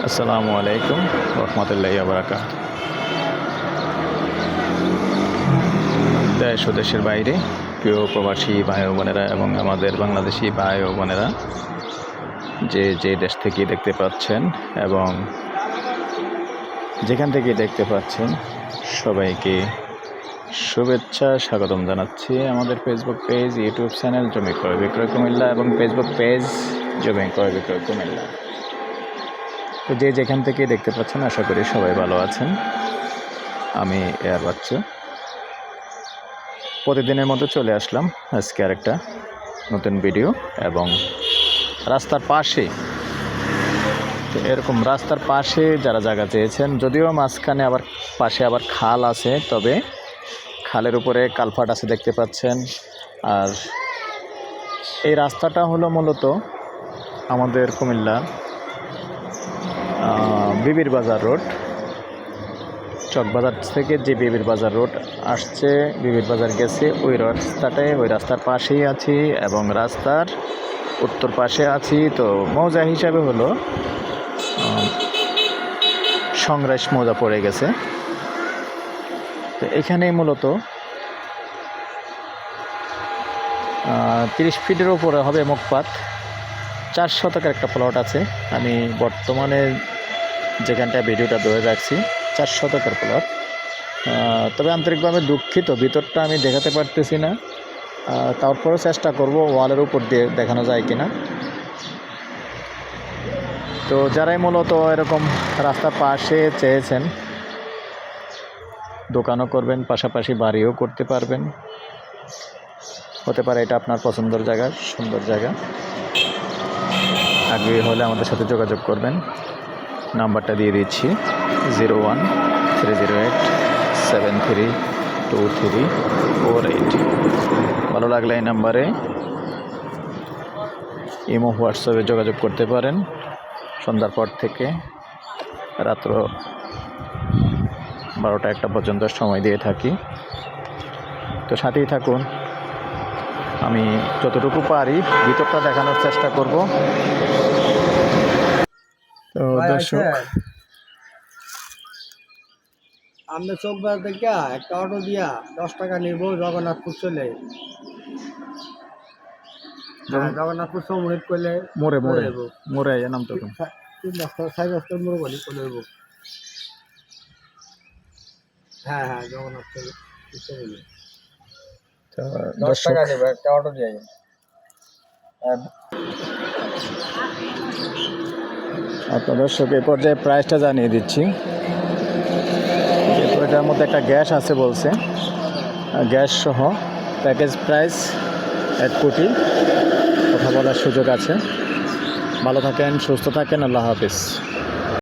আসসালামু আলাইকুম রহমতুল্লাহি ওয়া বারাকাতুহু। দেশ ও দেশের বাইরে প্রিয় প্রবাসী ভাই ও বোনেরা এবং আমাদের বাংলাদেশি ভাই ও বোনেরা যে দেশ থেকে দেখতে পাচ্ছেন এবং যেখান থেকে দেখতে পাচ্ছেন সবাইকে শুভেচ্ছা স্বাগতম জানাচ্ছি। আমাদের ফেসবুক পেজ, ইউটিউব চ্যানেল জমি ক্রয় বিক্রয় কুমিল্লা এবং ফেসবুক পেজ জমি ক্রয় বিক্রয় কুমিল্লা। তো যেখান থেকে দেখতে পাচ্ছেন আশা করি সবাই ভালো আছেন। আমি এয়ার বাচ্চু প্রতিদিনের মতো চলে আসলাম আজকে আরেকটা নতুন ভিডিও এবং রাস্তার পাশে, তো এরকম রাস্তার পাশে যারা জায়গা চেয়েছেন, যদিও মাঝখানে আবার পাশে আবার খাল আছে, তবে খালের উপরে কালভার্ট আছে দেখতে পাচ্ছেন। আর এই রাস্তাটা হলো মূলত আমাদের কুমিল্লা বিবির বাজার রোড, চকবাজার থেকে যে বিবির বাজার রোড আসছে, বিবির বাজার গেছে, ওই রাস্তাটায়, ওই রাস্তার পাশেই আছি এবং রাস্তার উত্তর পাশে আছি। তো মৌজা হিসাবে হলো সংগ্রাস মৌজা পড়ে গেছে। তো এখানেই মূলত 30 ফিটের উপরে হবে মুখপাত। 4 শতকের একটা প্লট আছে। আমি বর্তমানে যেখানটা ভিডিওটা ধরে রাখছি 4 শতকের প্লট। তবে আন্তরিকভাবে দুঃখিত, ভিতরটা আমি দেখাতে পারতেছি না, তারপরেও চেষ্টা করব ওয়ালের উপর দিয়ে দেখানো যায় কিনা। তো যারাই মূলত এরকম রাস্তার পাশে চেয়েছেন, দোকানও করবেন, পাশাপাশি বাড়িও করতে পারবেন, হতে পারে এটা আপনার পছন্দের জায়গা, সুন্দর জায়গা। আগ্রহী হলে আমাদের সাথে যোগাযোগ করবেন। নাম্বারটা দিয়ে দিচ্ছি 013087323488। ভালো লাগলে এই নাম্বারে ইমো, হোয়াটসঅ্যাপে যোগাযোগ করতে পারেন। সন্ধ্যার পর থেকে রাত্র 12টা-1টা পর্যন্ত সময় দিয়ে থাকি। তো সাথেই থাকুন, আমি যতটুকু পারি ভিতরটা দেখানোর চেষ্টা করব। তো দর্শক, আমরা চোখবাজার থেকে একটা অটো দিয়া 10 টাকা নিব জগন্নাথপুর চলে। জগন্নাথপুর সমুদ্র করলে মোড়ে মোড়ে নাম তো 3 রাস্তা 4 রাস্তা মোড় বলি চলে যাব। হ্যাঁ, জগন্নাথপুর চলে। তো 10 টাকা নিব একটা অটো দিয়ে। দর্শক, এই পর্যায়ে প্রাইসটা জানিয়ে দিচ্ছি। এটার মধ্যে একটা গ্যাস আছে বলছে, গ্যাস সহ প্যাকেজ প্রাইস 1 কোটি। কথা বলার সুযোগ আছে। ভালো থাকেন, সুস্থ থাকেন, আল্লাহ হাফিজ।